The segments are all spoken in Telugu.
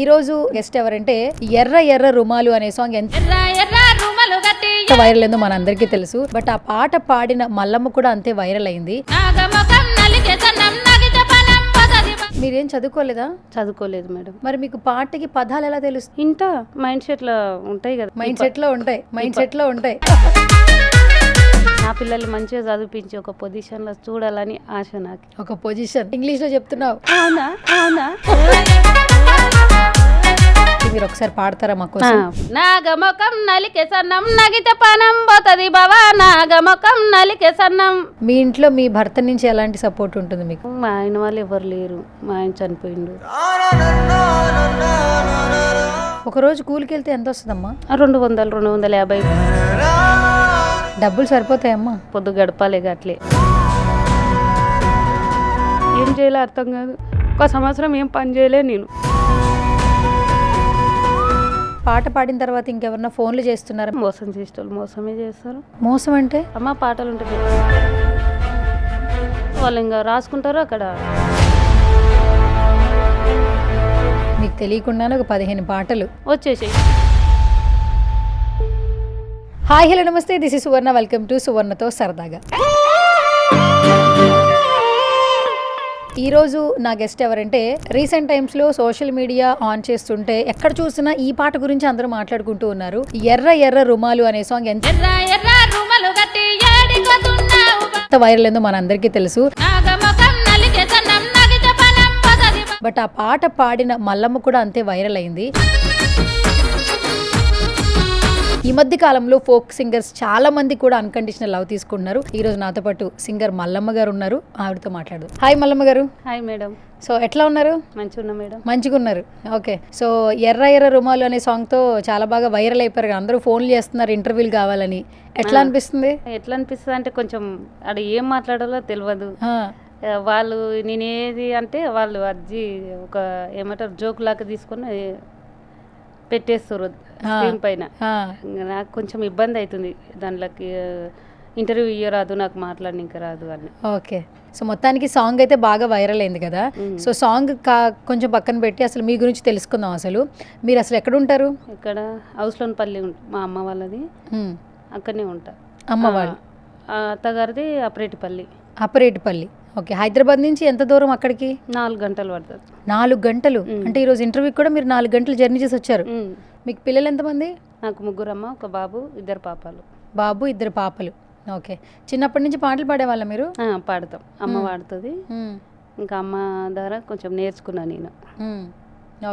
ఈ రోజు గెస్ట్ ఎవరంటే ఎర్ర ఎర్ర రుమాలు అనే సాంగ్ ఎంత వైరల్ అయిందో మనందరికీ తెలుసు. బట్ ఆ పాట పాడిన మల్లమ్మ కూడా అంతే వైరల్ అయింది. మీరేం చదువుకోలేదా? చదువుకోలేదు మేడం. మరి మీకు పాటకి పదాలు ఎలా తెలుస్తుంది? ఇంట మైండ్ సెట్ లో ఉంటాయి కదా, మైండ్ సెట్ లో ఉంటాయి. నా పిల్లల్ని మంచిగా చదివించి ఒక పొజిషన్ లో చూడాలని ఆశ నాకు. ఒక పొజిషన్ ఇంగ్లీష్ లో చెప్తున్నావు? అవునా అవునా. మీరు ఒకసారి పాడతారా మా కోసం? నాగమొకం నలికే సన్నం నగితే పనం పోతది బావా, నాగమొకం నలికే సన్నం. మీ ఇంట్లో మీ భర్త నుంచి ఎలాంటి సపోర్ట్ ఉంటుంది మీకు? మా ఆయన వాళ్ళు ఎవరు లేరు, మా ఆయన చనిపోయిండు. ఒక రోజు కూలికి వెళ్తే ఎంత వస్తుందమ్మా? 200 250. డబ్బులు సరిపోతాయమ్మా? పొద్దు గడపాలి అట్లే. ఏం చేయాలో అర్థం కాదు. ఒక సంవత్సరం ఏం పని చేయలే నేను. పాట పాడిన తర్వాత ఇంకెవరన్నా ఫోన్లు చేస్తున్నారా? మోసం చేసేవాళ్ళు మోసమే చేస్తారు. మోసం అంటే? అమ్మ పాటలు ఉంటాయి వాళ్ళు ఇంకా రాసుకుంటారు అక్కడ. మీకు తెలియకుండానే ఒక 15 పాటలు వచ్చేసాయి. Hi hello namaste, this is Suvarna. Welcome to సువర్ణతో సరదాగా. ఈ రోజు నా గెస్ట్ ఎవరంటే రీసెంట్ టైమ్స్ లో సోషల్ మీడియా ఆన్ చేస్తుంటే ఎక్కడ చూసినా ఈ పాట గురించి అందరూ మాట్లాడుకుంటూ ఉన్నారు. ఎర్ర ఎర్ర రుమాలు అనే సాంగ్ ఎంత వైరల్ అయిందో మనందరికీ తెలుసు. బట్ ఆ పాట పాడిన మల్లమ్మ కూడా అంతే వైరల్ అయింది. ఈ మధ్య కాలంలో ఫోక్ సింగర్స్ చాలా మంది కూడా అన్కండిషనల్ లవ్ తీసుకుంటున్నారు. ఈ రోజు నాతో పాటు సింగర్ మల్లమ్మ గారు ఉన్నారు, ఆవిడతో మాట్లాడు. హాయ్ మల్లమ్మ గారు. Hi madam. సో ఎట్లా ఉన్నారు? మంచిగా ఉన్నా మేడం. మంచిగా ఉన్నారు. ఓకే. సో ఎర్ర ఎర్ర రుమాలు అనే సాంగ్ తో చాలా బాగా వైరల్ అయిపోయారు, అందరూ ఫోన్లు చేస్తున్నారు ఇంటర్వ్యూలు కావాలని. ఎట్లా అనిపిస్తుంది? ఎట్లా అనిపిస్తుంది అంటే కొంచెం అక్కడ ఏం మాట్లాడాలో తెలియదు. వాళ్ళు నేనేది అంటే వాళ్ళు అజ్జి ఒక ఏమంటారు జోక్ లాగా తీసుకొని పెట్టేస్తారు స్క్రీన్ పైన. నాకు కొంచెం ఇబ్బంది అవుతుంది దాంట్లోకి. ఇంటర్వ్యూ ఇయ్యరాదు, నాకు మాట్లాడడానికి రాదు అని. ఓకే. సో మొత్తానికి సాంగ్ అయితే బాగా వైరల్ అయింది కదా. సో సాంగ్ కొంచెం పక్కన పెట్టి అసలు మీ గురించి తెలుసుకుందాం. అసలు మీరు అసలు ఎక్కడ ఉంటారు? ఇక్కడ హౌస్లోన్పల్లి మా అమ్మ వాళ్ళది, అక్కడనే ఉంటా. అమ్మ వాళ్ళు? అత్తగారిది అపరేటిపల్లి. అపరేటిపల్లి. ఓకే. హైదరాబాద్ నుంచి ఎంత దూరం అక్కడికి? 4 గంటలు పడుతుంది. 4 గంటలు అంటే ఈరోజు ఇంటర్వ్యూకి కూడా మీరు 4 గంటలు జర్నీ చేసి వచ్చారు. మీకు పిల్లలు ఎంతమంది? నాకు 3 అమ్మ, ఒక బాబు, 2 పాపాలు. బాబు 2 పాపలు. ఓకే. చిన్నప్పటి నుంచి పాటలు పాడేవాళ్ళ మీరు? పాడతాం, అమ్మ పాడుతుంది. ఇంకా అమ్మ ద్వారా కొంచెం నేర్చుకున్నా నేను.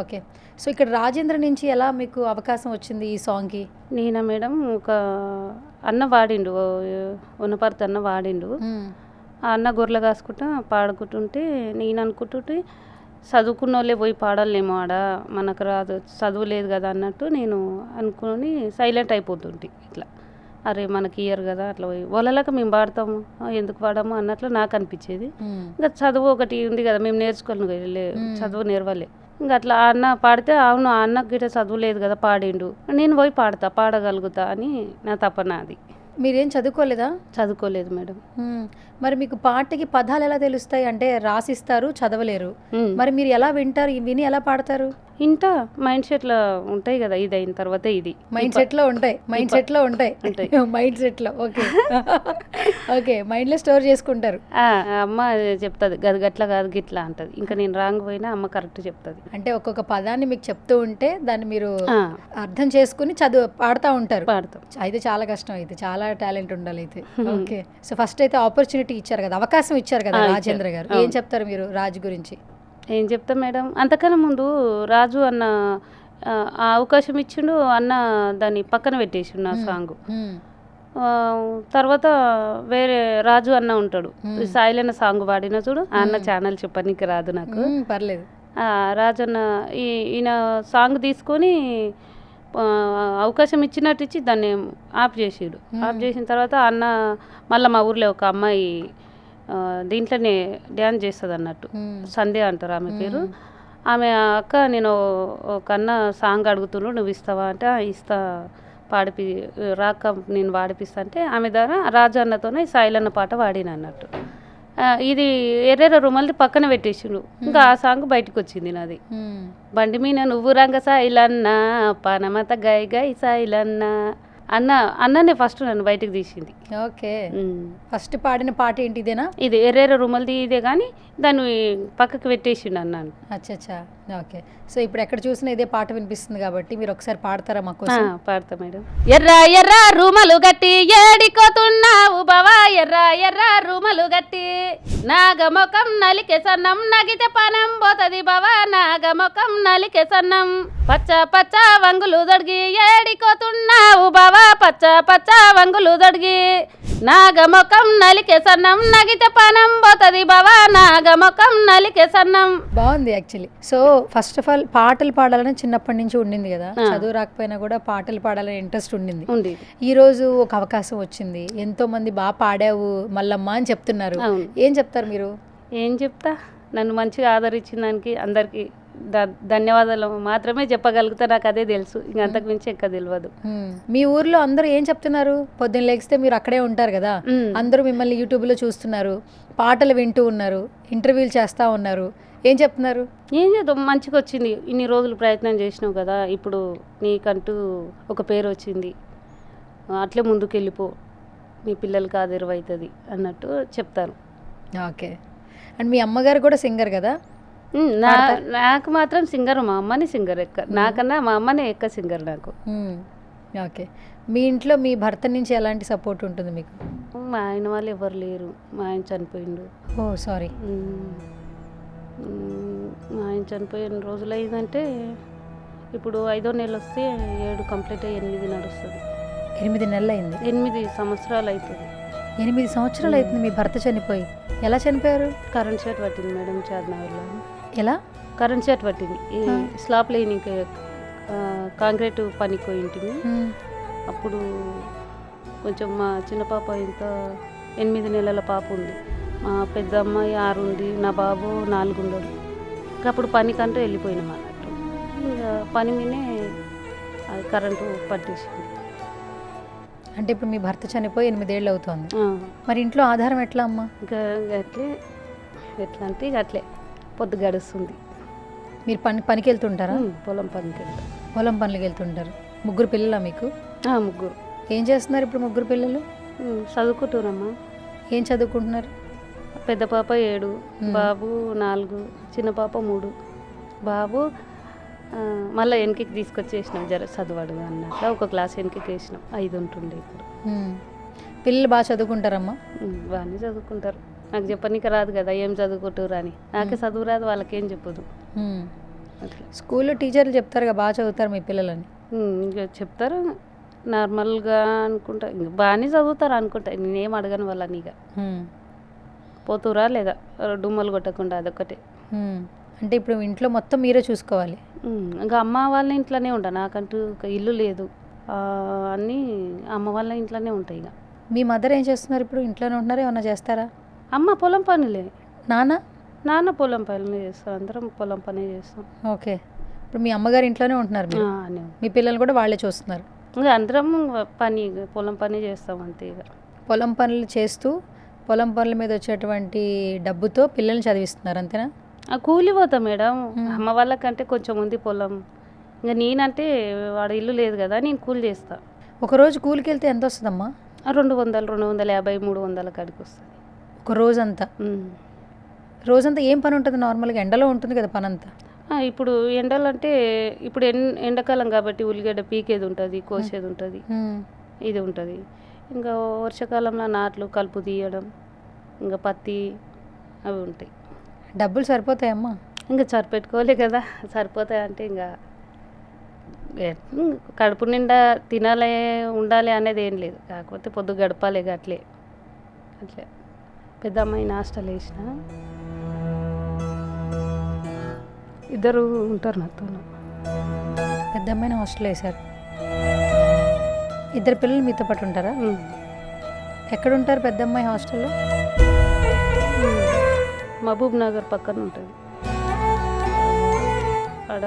ఓకే. సో ఇక్కడ రాజేంద్ర నుంచి ఎలా మీకు అవకాశం వచ్చింది ఈ సాంగ్కి? నేనా మేడం, ఒక అన్న వాడిండు, ఉన్నపర్తి అన్న వాడిండు. ఆ అన్న గొర్రెలు కాసుకుంటా పాడుకుంటుంటే నేను అనుకుంటుంటే చదువుకున్న వాళ్ళే పోయి పాడాలేమో ఆడ, మనకు రాదు, చదువు లేదు కదా అన్నట్టు నేను అనుకుని సైలెంట్ అయిపోతుంటే ఇట్లా. అరే మనకి ఇయ్యరు కదా అట్లా పోయి వాళ్ళలాగా మేము పాడతాము, ఎందుకు పాడాము అన్నట్లు నాకు అనిపించేది. ఇంకా చదువు ఒకటి ఉంది కదా, మేము నేర్చుకోవాలి, చదువు నేర్వలే. ఇంకా అట్లా అన్న పాడితే అవును ఆ అన్నకు గిట్ట చదువు లేదు కదా పాడిండు, నేను పోయి పాడగలుగుతా అని నా తపన అది. మీరేం చదువుకోలేదా? చదువుకోలేదు మేడం. మరి మీకు పాటకి పదాలు ఎలా తెలుస్తాయి? అంటే రాసిస్తారు, చదవలేరు, మరి మీరు ఎలా వింటారు, విని ఎలా పాడతారు? ఇంట మైండ్ సెట్ లో ఉంటాయి కదా, ఇది అయిన తర్వాత ఇది మైండ్ సెట్ లో ఉంటాయి. మైండ్ సెట్ లో ఓకే. ఓకే, మైండ్ లో స్టోర్ చేసుకుంటారు. అమ్మ చెప్తుంది గది గట్లా కాదు గిట్లా అంటది. ఇంకా నేను రాంగ్ పోయినా అమ్మ కరెక్ట్ చెప్తుంది. అంటే ఒక్కొక్క పదాన్ని మీకు చెప్తూ ఉంటే దాన్ని మీరు అర్థం చేసుకుని పాడుతూ ఉంటారు. పాడతాం. అయితే చాలా కష్టం, అయితే చాలా టాలెంట్ ఉండాలి అయితే. ఓకే. సో ఫస్ట్ అయితే ఆపర్చునిటీ ఇచ్చారు కదా, అవకాశం ఇచ్చారు కదా రాజేంద్ర గారు. ఏం చెప్తారు మీరు రాజు గురించి? ఏం చెప్తా మేడం, అంతకన్నా ముందు రాజు అన్న ఆ అవకాశం ఇచ్చిండు, అన్న దాన్ని పక్కన పెట్టేసిండు నా సాంగ్. తర్వాత వేరే రాజు అన్న ఉంటాడు, సాయిలన్న సాంగ్ పాడిన చూడు, ఆ అన్న ఛానల్ చెప్పనీకి రాదు నాకు, పర్లేదు. రాజు అన్న ఈయన సాంగ్ తీసుకొని అవకాశం ఇచ్చినట్టు ఇచ్చి దాన్ని ఆఫ్ చేసిడు. ఆఫ్ చేసిన తర్వాత అన్న మళ్ళీ మా ఊర్లో ఒక అమ్మాయి దీంట్లోనే డ్యాన్స్ చేస్తుంది అన్నట్టు, సంధ్య అంటారు ఆమె పేరు. ఆమె అక్క నేను ఒక అన్న సాంగ్ అడుగుతున్నాడు, నువ్వు ఇస్తావా అంటే ఇస్తా, రాక నేను పాడిపిస్తా అంటే ఆమె ద్వారా రాజు అన్నతోనే సాయిలన్న పాట పాడిన అన్నట్టు. ఇది ఎర్రెర్ర రుమాలది పక్కన పెట్టేసిండు. ఇంకా ఆ సాంగ్ బయటకు వచ్చింది నాది. బండి మీద నువ్వు రంగ సాయిలన్నా పానమత గై గై సాయిలన్నా అన్ననే ఫస్ట్ నన్ను బయటకు తీసింది. ఓకే, ఫస్ట్ పాడిన పాట ఏంటి ఇదేనా? ఇది ఎర్రెర్ర రుమాలది ఇదే, కానీ దాన్ని పక్కకు పెట్టేసిండు అన్నాను. అచ్చా, ఓకే. సో ఇప్పుడు ఎక్కడ చూసినా ఇదే పాట వినిపిస్తుంది కాబట్టి మీరు ఒకసారి పాడతారా మాకు? పాడతా మేడం. ఎర్ర ఎర్ర రుమలు గట్టి ఏడికోతున్నావు బావా, ఎర్ర ఎర్ర రుమలు గట్టి నాగమొఖం నలికే సన్నం నగితే పనం పోతది బావా, నాగమొఖం నలికే సన్నం పచ్చ పచ్చ వంగులు దొడిగి ఏడికోతున్నావు బావా, పచ్చ పచ్చ వంగులు దొడిగి నాగమొఖం నలికే సన్నం నగితే పనం పోతది బావా, నాగమొఖం నలికే సన్నం. బాగుంది actually. So first of all పాటలు పాడాలని చిన్నప్పటి నుంచి ఉండింది కదా, చదువు రాకపోయినా కూడా పాటలు పాడాలని ఇంట్రెస్ట్ ఉండింది. ఈ రోజు ఒక అవకాశం వచ్చింది, ఎంతో మంది బాగా పాడావు మల్లమ్మ అని చెప్తున్నారు. ఏం చెప్తారు మీరు? ఏం చెప్తా, నన్ను మంచిగా ఆదరించిన దానికి అందరికి ధన్యవాదాలు మాత్రమే చెప్పగలుగుతా. నాకు అదే తెలుసు, ఇంక అంతకు మించి ఎక్క తెలియదు. మీ ఊర్లో అందరూ ఏం చెప్తున్నారు? పొద్దున్న లేగిస్తే మీరు అక్కడే ఉంటారు కదా, అందరూ మిమ్మల్ని యూట్యూబ్ లో చూస్తున్నారు, పాటలు వింటూ ఉన్నారు, ఇంటర్వ్యూలు చేస్తా ఉన్నారు, ఏం చెప్తున్నారు? ఏం చేద్దాం, మంచిగా వచ్చింది, ఇన్ని రోజులు ప్రయత్నం చేసినావు కదా, ఇప్పుడు నీకంటూ ఒక పేరు వచ్చింది, అట్లే ముందుకు వెళ్ళిపో, నీ పిల్లలకి ఆదరవవుతుంది అన్నట్టు చెప్తారు. ఓకే. అండ్ మీ అమ్మగారు కూడా సింగర్ కదా? నాకు మాత్రం సింగర్, మా అమ్మని సింగర్ ఎక్క, నాకన్నా మా అమ్మనే ఎక్క సింగర్ నాకు. ఓకే. మీ ఇంట్లో మీ భర్త నుంచి ఎలాంటి సపోర్ట్ ఉంటుంది మీకు? మా ఆయన వాళ్ళు ఎవరు లేరు, మా ఆయన చనిపోయిండు. ఓ సారీ. మా ఆయన చనిపోయిన రోజులు అయిందంటే ఇప్పుడు 5వ నెల వస్తే 7 కంప్లీట్ అయ్యి 8 నడుస్తుంది. 8 నెలలు అయింది? 8 సంవత్సరాలు అవుతుంది. 8 సంవత్సరాలు అవుతుంది మీ భర్త చనిపోయి. ఎలా చనిపోయారు? కరెంట్ షాట్ పట్టింది మేడం చార్నగర్లో. ఎలా? కరెంట్ షాట్ పట్టింది. ఈ స్లాబ్ లైనింగ్ కాంక్రీట్ పనికి పోయింటిమి. అప్పుడు కొంచెం మా చిన్న పాప ఇంత 8 నెలల పాప ఉంది, మా పెద్ద అమ్మాయి 6 ఉంది, నా బాబు 4 ఉండడు. అప్పుడు పనికంటూ వెళ్ళిపోయినాం అన్నట్టు. ఇంకా పని మీదే అది కరెంటు పట్టేసింది. అంటే ఇప్పుడు మీ భర్త చనిపోయి 8 ఏళ్ళు అవుతుంది. మరి ఇంట్లో ఆధారం ఎట్లా అమ్మా? ఇంకా అట్లే, ఎట్లా అంటే ఇక అట్లే పొద్దు గడుస్తుంది. మీరు పనికి వెళ్తుంటారా? పొలం పనికి వెళ్తాం. పొలం పనులకి వెళ్తుంటారు. 3 పిల్లలా మీకు? 3. ఏం చేస్తున్నారు ఇప్పుడు 3 పిల్లలు? చదువుకుంటున్నామ్మా. ఏం చదువుకుంటున్నారు? పెద్ద పాప 7, బాబు 4, చిన్న పాప 3. బాబు మళ్ళీ వెనక్కి తీసుకొచ్చేసినాం, జర చదవడు అన్నట్టు ఒక క్లాస్ వెనక్కి వేసినాం. 5 ఉంటుండే ఇప్పుడు. పిల్లలు బాగా చదువుకుంటారమ్మా? బాగానే చదువుకుంటారు. నాకు చెప్పనీకి రాదు కదా ఏం చదువుకుంటారు అని, నాకే చదువు రాదు, వాళ్ళకేం చెప్పదు. స్కూల్లో టీచర్లు చెప్తారుగా బాగా చదువుతారు మీ పిల్లలని? ఇంకా చెప్తారు నార్మల్గా అనుకుంటా, ఇంకా బాగానే చదువుతారు అనుకుంటా, నేనేం అడగను వాళ్ళని. ఇక పోతురా లేదా డుమ్మలు కొట్టకుండా, అదొక్కటే. అంటే ఇప్పుడు ఇంట్లో మొత్తం మీరే చూసుకోవాలి? ఇంకా అమ్మ వాళ్ళ ఇంట్లోనే ఉంటా, నాకంటూ ఒక ఇల్లు లేదు, అన్నీ అమ్మ వాళ్ళ ఇంట్లోనే ఉంటాయి. ఇక మీ మదర్ ఏం చేస్తున్నారు ఇప్పుడు? ఇంట్లోనే ఉంటున్నారా, ఏమన్నా చేస్తారా? అమ్మ పొలం పనులే. నాన్న పొలం పనులు చేస్తాం, అందరం పొలం పని చేస్తాం. ఓకే. ఇప్పుడు మీ అమ్మగారు ఇంట్లోనే ఉంటున్నారు, మీ పిల్లలు కూడా వాళ్ళే చూస్తున్నారు? ఇంకా అందరం పని, పొలం పని చేస్తాం అంతే. ఇక పొలం పనులు చేస్తూ పొలం పనుల మీద వచ్చేటువంటి డబ్బుతో పిల్లల్ని చదివిస్తున్నారు అంతేనా? కూలి పోతా మేడం, అమ్మ వాళ్ళకంటే కొంచెం ఉంది పొలం. ఇంకా నేనంటే వాడు ఇల్లు లేదు కదా, నేను కూలి చేస్తా. ఒకరోజు కూలికి వెళ్తే ఎంత వస్తుందమ్మా? 200, 250, 300 కాడికి వస్తుంది ఒక రోజంతా. రోజంతా ఏం పని ఉంటుంది నార్మల్గా? ఎండలో ఉంటుంది కదా పని అంతా. ఇప్పుడు ఎండలు అంటే ఇప్పుడు ఎండాకాలం కాబట్టి ఉల్లిగడ్డ పీకేది ఉంటుంది, కోసేది ఉంటుంది, ఇది ఉంటుంది. ఇంకా వర్షాకాలంలో నాట్లు కలుపు తీయడం, ఇంకా పత్తి అవి ఉంటాయి. డబ్బులు సరిపోతాయమ్మా? ఇంకా సరిపెట్టుకోలే కదా, సరిపోతాయి అంటే ఇంకా కడుపు నిండా తినాలి ఉండాలి అనేది ఏం లేదు, కాకపోతే పొద్దు గడపాలి అట్లే. పెద్ద అమ్మాయిని హాస్టల్ వేసిన, 2 ఉంటారు నాతో. పెద్ద అమ్మాయిని హాస్టల్ వేశారు, 2 పిల్లలు మీతో పాటు ఉంటారా? ఎక్కడ ఉంటారు పెద్ద అమ్మాయి హాస్టల్లో? మహబూబ్ నగర్ పక్కన ఉంటుంది. అక్కడ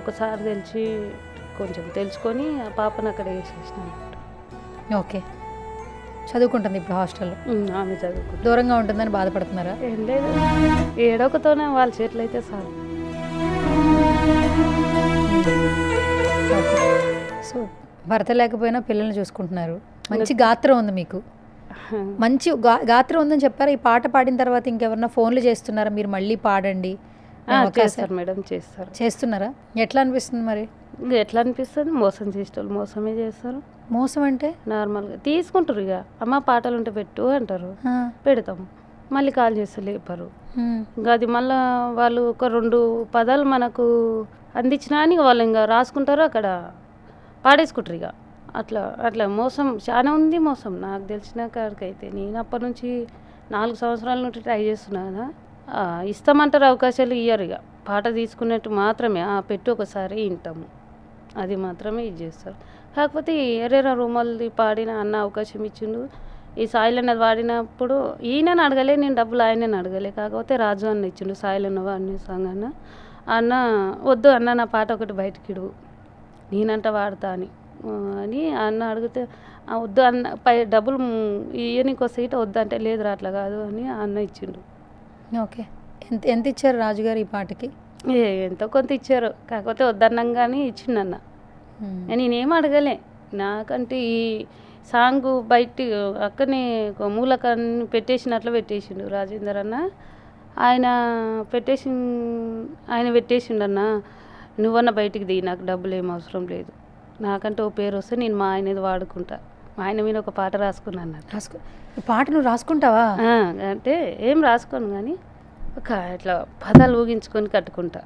ఒకసారి కొంచెం తెలుసుకొని ఆ పాపను అక్కడ వేసేసిన. ఓకే. చదువుకుంటుంది ఇప్పుడు హాస్టల్లో. ఆమె చదువుకుంటుంది. దూరంగా ఉంటుందని బాధపడుతున్నారా? ఏం లేదు, ఏడొకతోనే వాళ్ళ చేతులు అయితే చాలు. ఓకే. సో భర్త లేకపోయినా పిల్లల్ని చూసుకుంటున్నారు. మంచి గాత్రం ఉంది మీకు, మంచి గాత్రం ఉందని చెప్పారా? ఈ పాట పాడిన తర్వాత ఇంకెవరన్నా ఫోన్లు చేస్తున్నారా మీరు మళ్ళీ పాడండి? చేస్తారు మేడం, చేస్తున్నారా? ఎట్లా అనిపిస్తుంది మరి? ఇంకా ఎట్లా అనిపిస్తుంది, మోసం చేసేటోళ్ళు మోసమే చేస్తారు. మోసం అంటే నార్మల్గా తీసుకుంటారు, ఇక అమ్మ పాటలు ఉంటే పెట్టు అంటారు, పెడతాం, మళ్ళీ కాల్ చేస్తే లేపరు. ఇంకా అది మళ్ళీ వాళ్ళు ఒక 2 పదాలు మనకు అందించినా అని వాళ్ళు ఇంకా రాసుకుంటారు, అక్కడ పాడేసుకుంటారు. ఇక అట్లా అట్లా మోసం చాలా ఉంది. మోసం నాకు తెలిసిన కాడికైతే నేను అప్పటి నుంచి 4 సంవత్సరాల నుండి ట్రై చేస్తున్నా కదా. ఇస్తామంటారు, అవకాశాలు ఇయ్యరు. ఇక పాట తీసుకున్నట్టు మాత్రమే పెట్టు ఒకసారి వింటాము, అది మాత్రమే ఇది చేస్తారు. కాకపోతే ఎరేరా రూమల్ది పాడిన అన్న అవకాశం ఇచ్చిండు. ఈ సాయిల్ అన్నది వాడినప్పుడు ఈయనని అడగలే, నేను డబ్బులు ఆయనని అడగలే. కాకపోతే రాజు అన్న ఇచ్చిండు, సాయిల్ అన్న వాడిని సాంగ్ అన్న. అన్న వద్దు అన్న, నా పాట ఒకటి బయటకి ఇడువు, నేనంట వాడతా అని అన్న అడిగితే వద్దు అన్న, డబ్బులు ఇయ్యనికి వస్తే ఇట వద్దు అంటే, లేదురా అట్లా కాదు అని అన్న ఇచ్చిండు. ఓకే. ఎంత ఇచ్చారు రాజుగారు ఈ పాటకి? ఎంతో కొంత ఇచ్చారు, కాకపోతే వద్దన్నాం కానీ ఇచ్చిండన్న. నేనేం అడగలే, నాకంటే ఈ సాంగ్ బయట అక్కడనే మూలకాన్ని పెట్టేసినట్లు పెట్టేసిండు రాజేందర్ అన్న. ఆయన పెట్టేసిండన్న, నువ్వన్న బయటికి దిగి, నాకు డబ్బులు ఏం అవసరం లేదు, నాకంటే ఓ పేరు వస్తే నేను మా ఆయనది వాడుకుంటా. మా ఆయన మీద ఒక పాట రాసుకున్నాను. ఈ పాట నువ్వు రాసుకుంటావా? అంటే ఏం రాసుకోను కానీ ఒక ఇట్లా పదాలు ఊగించుకొని కట్టుకుంటా.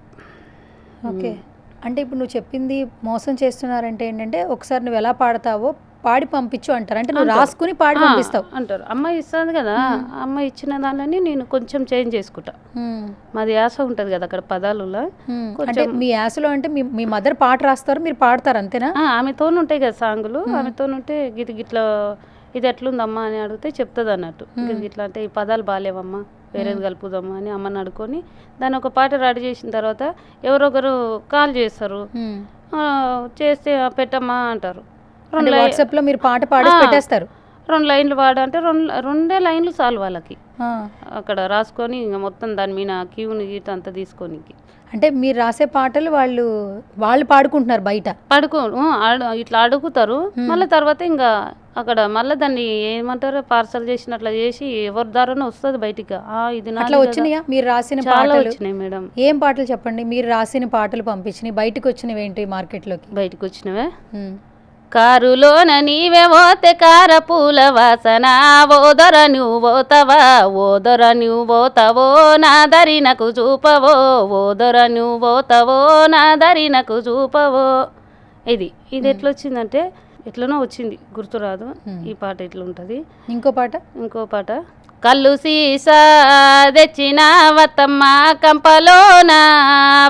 ఓకే. అంటే ఇప్పుడు నువ్వు చెప్పింది మోసం చేస్తున్నారంటే ఏంటంటే, ఒకసారి నువ్వు ఎలా పాడతావో పాడి పంపించు అంటారు. అంటే నువ్వు రాసుకుని పాడి పంపిస్తావు అంటారు. అమ్మాయి ఇస్తుంది కదా, అమ్మాయి ఇచ్చిన దానిని నేను కొంచెం చేంజ్ చేసుకుంటా. మాది యాస ఉంటుంది కదా అక్కడ పదాలలో. అంటే మీ యాసలో అంటే మీ మదర్ పాట రాస్తారు, మీరు పాడతారు అంతేనా? ఆమెతో ఉంటాయి కదా సాంగులు, ఆమెతో ఉంటే గిట్లా ఇది ఎట్లుందమ్మా అని అడిగితే చెప్తుంది అన్నట్టు. గిట్లా అంటే ఈ పదాలు బాగాలేవమ్మా, వేరేది కలుపుదమ్మా అని అమ్మని అనుకొని దాన్ని ఒక పాట రెడీ చేసిన తర్వాత ఎవరొకరు కాల్ చేస్తారు, చేస్తే పెట్టమ్మా అంటారు. వాట్సాప్లో మీరు పాట పాడి పెట్టేస్తారు. 2 లైన్లు పాడంటే 2 లైన్లు చాలు వాళ్ళకి, అక్కడ రాసుకొని ఇంకా మొత్తం దాని మీద క్యూని గీత అంతా తీసుకొని. అంటే మీరు రాసే పాటలు వాళ్ళు పాడుకుంటున్నారు బయట, ఇట్లా అడుగుతారు. మళ్ళీ తర్వాత ఇంకా అక్కడ మళ్ళీ దాన్ని ఏమంటారు, పార్సల్ చేసినట్లా చేసి ఎవరి ద్వారానే వస్తుంది బయటికి. ఇది అట్లా వచ్చినాయా మీరు రాసిన పాటలు? వచ్చినాయి మేడం. ఏం పాటలు చెప్పండి, మీరు రాసిన పాటలు పంపించినాయి బయటకు వచ్చినవి ఏంటి మార్కెట్లోకి? బయటకు వచ్చినవే, కారులోన నీవే పోతే కార పూల వాసన, ఓదర నువ్వు పోతావా, ఓదర నువ్వు పోతావో నా దరి నాకు చూపవో, ఓదర నువ్వు పోతావో నా దరి నాకు చూపవో. ఇది ఎట్లొచ్చిందంటే ఎట్లనో వచ్చింది, గుర్తురాదు. ఈ పాట ఎట్లుంటుంది. ఇంకో పాట కళ్ళు సీసా తెచ్చిన వత్తమ్మ కంపలోన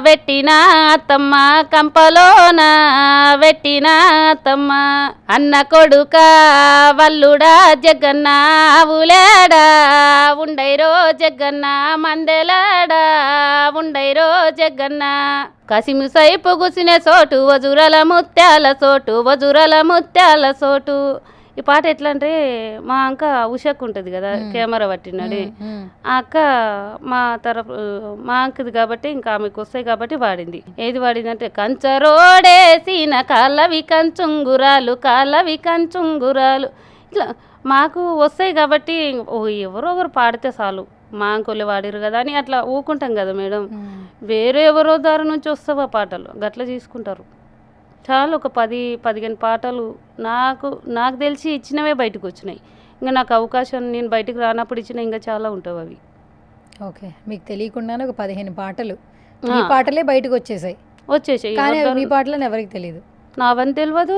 వెట్టిన అత్తమ్మ, కంపలోన వెట్టిన అత్తమ్మ, అన్న కొడుక వల్లుడా జగన్న వులేడా, ఉండైరో జగన్న మందెలాడా, ఉండైరో జగన్న, కసిమి సైపు గుసిన చోటు వజురల ముత్యాల చోటు, వజురల ముత్యాల చోటు. ఈ పాట ఎట్లా అంటే, మా అక్క ఉషకు ఉంటుంది కదా కెమెరా పట్టినాడు, ఆ అక్క మా అంకది కాబట్టి ఇంకా ఆమెకు వస్తాయి కాబట్టి వాడింది. ఏది వాడింది అంటే, కంచరోడేసిన కాళ్ళవి కంచుంగురాలు, కాళ్ళవి కంచుంగురాలు. ఇట్లా మాకు వస్తాయి కాబట్టి ఎవరో ఒకరు పాడితే చాలు, మా అంకులే వాడిరు కదా అని అట్లా ఊకుంటాం కదా మేడం. వేరే ఎవరో దారి నుంచి వస్తావా పాటలు గట్లా తీసుకుంటారు. చాలా ఒక 10-15 పాటలు నాకు తెలిసి ఇచ్చినవే బయటకు వచ్చినాయి. ఇంకా నాకు అవకాశం నేను బయటకు రానప్పుడు ఇచ్చిన ఇంకా చాలా ఉంటాయి అవి. ఓకే, మీకు తెలియకుండానే ఒక 15 పాటలు ఈ పాటలే బయటకు వచ్చేసాయి. కానీ మీ పాటలని ఎవరికి తెలియదు, నావని తెలియదు.